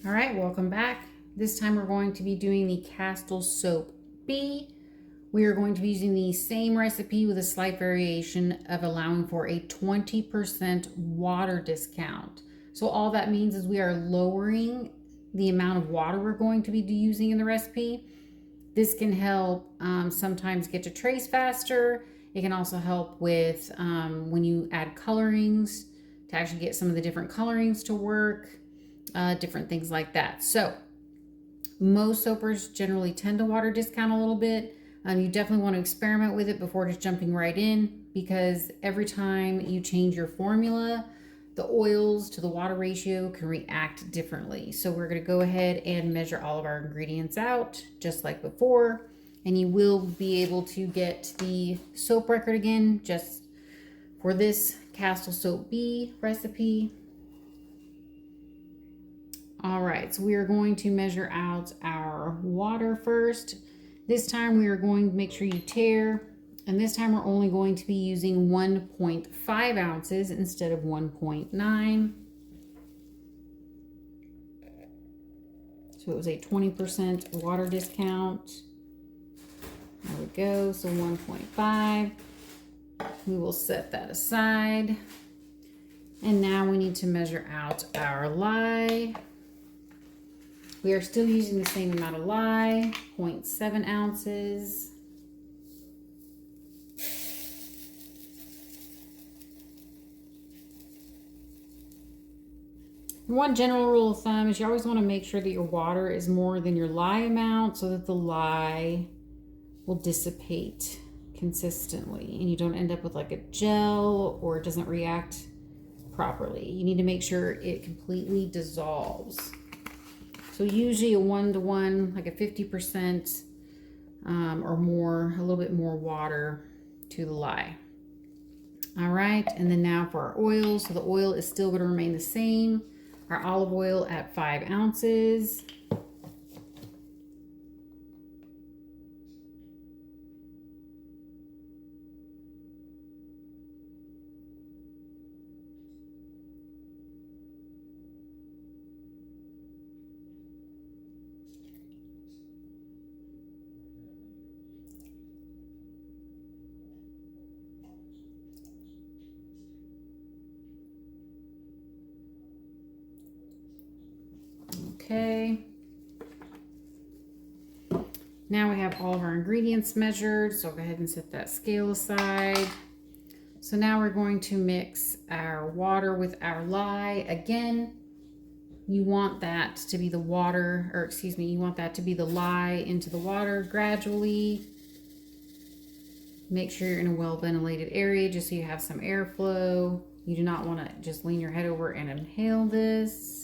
All right, welcome back. This time we're going to be doing the Castile Soap B. We are going to be using the same recipe with a slight variation of allowing for a 20% water discount. So all that means is we are lowering the amount of water we're going to be using in the recipe. This can help sometimes get to trace faster. It can also help with when you add colorings to actually get some of the different colorings to work. Different things like that. So most soapers generally tend to water discount a little bit. You definitely want to experiment with it before just jumping right in, because every time you change your formula, the oils to the water ratio can react differently. So we're going to go ahead and measure all of our ingredients out just like before, and you will be able to get the soap record again just for this Castile Soap B recipe. All right, so we are going to measure out our water first. This time we are going to make sure you tare, and this time we're only going to be using 1.5 ounces instead of 1.9. So it was a 20% water discount. There we go, so 1.5. We will set that aside. And now we need to measure out our lye. We are still using the same amount of lye, 0.7 ounces. One general rule of thumb is you always want to make sure that your water is more than your lye amount so that the lye will dissipate consistently and you don't end up with like a gel or it doesn't react properly. You need to make sure it completely dissolves. So usually a 1-to-1, like a 50% or more, a little bit more water to the lye. All right, and then now for our oil. So the oil is still going to remain the same. Our olive oil at 5 ounces. Okay. Now we have all of our ingredients measured, so go ahead and set that scale aside. So now we're going to mix our water with our lye. Again, you want that to be the water, or excuse me, you want that to be the lye into the water gradually. Make sure you're in a well ventilated area just so you have some airflow. You do not want to just lean your head over and inhale this.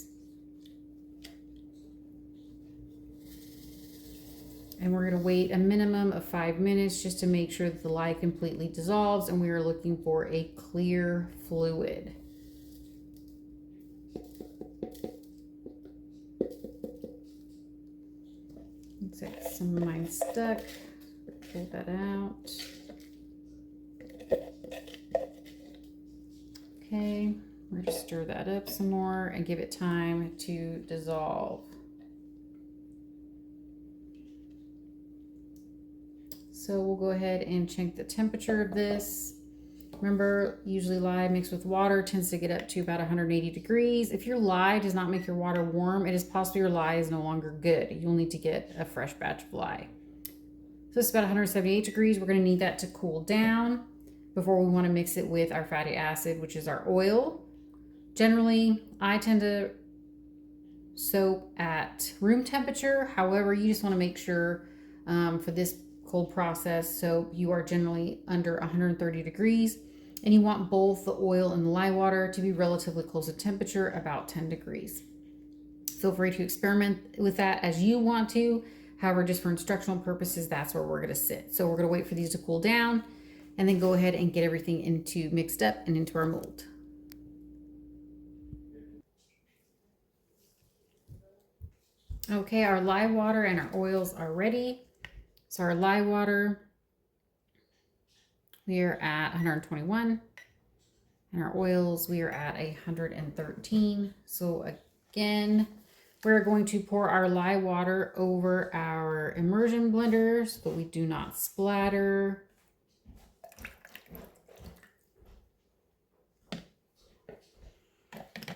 And we're going to wait a minimum of 5 minutes just to make sure that the lye completely dissolves, and we are looking for a clear fluid. Looks like some of mine stuck. Pull that out. Okay, we're going to stir that up some more and give it time to dissolve. So we'll go ahead and check the temperature of this. Remember, usually lye mixed with water tends to get up to about 180 degrees. If your lye does not make your water warm, it is possible your lye is no longer good. You'll need to get a fresh batch of lye. So it's about 178 degrees. We're going to need that to cool down before we want to mix it with our fatty acid, which is our oil. Generally, I tend to soap at room temperature. However, you just want to make sure for this cold process soap, you are generally under 130 degrees, and you want both the oil and the lye water to be relatively close in temperature, about 10 degrees. Feel free to experiment with that as you want to. However, just for instructional purposes, that's where we're going to sit. So we're going to wait for these to cool down and then go ahead and get everything mixed up and into our mold. Okay, our lye water and our oils are ready. So our lye water, we are at 121, and our oils, we are at 113. So again, We're going to pour our lye water over our immersion blender so that we do not splatter.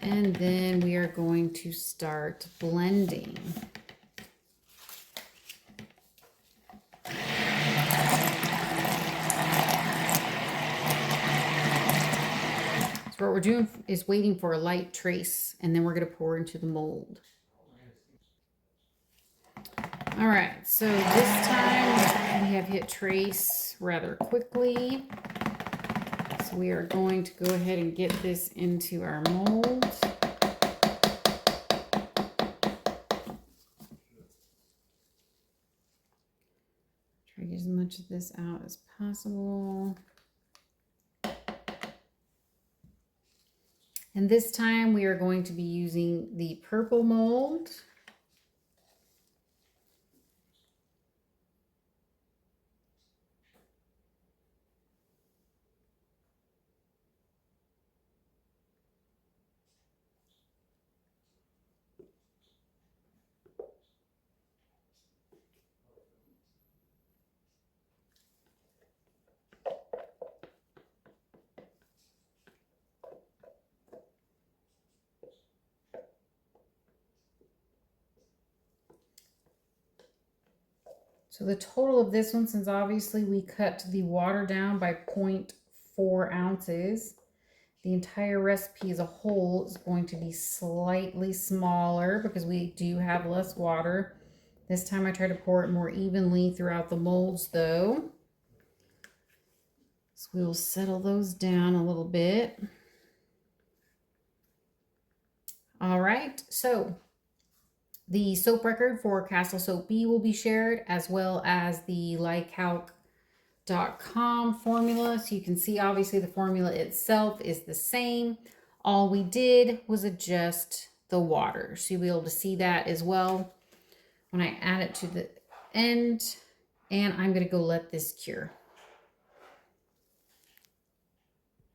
And then we are going to start blending. So what we're doing is waiting for a light trace, and then we're going to pour into the mold. All right, so this time we have hit trace rather quickly. So we are going to go ahead and get this into our mold. Try to get as much of this out as possible. And this time we are going to be using the purple mold. So the total of this one, since obviously we cut the water down by 0.4 ounces, the entire recipe as a whole is going to be slightly smaller because we do have less water. This time I try to pour it more evenly throughout the molds though. So we will settle those down a little bit. All right, so the soap record for Castile Soap B will be shared, as well as the lycalc.com formula. So you can see obviously the formula itself is the same. All we did was adjust the water. So you'll be able to see that as well when I add it to the end. And I'm going to go let this cure.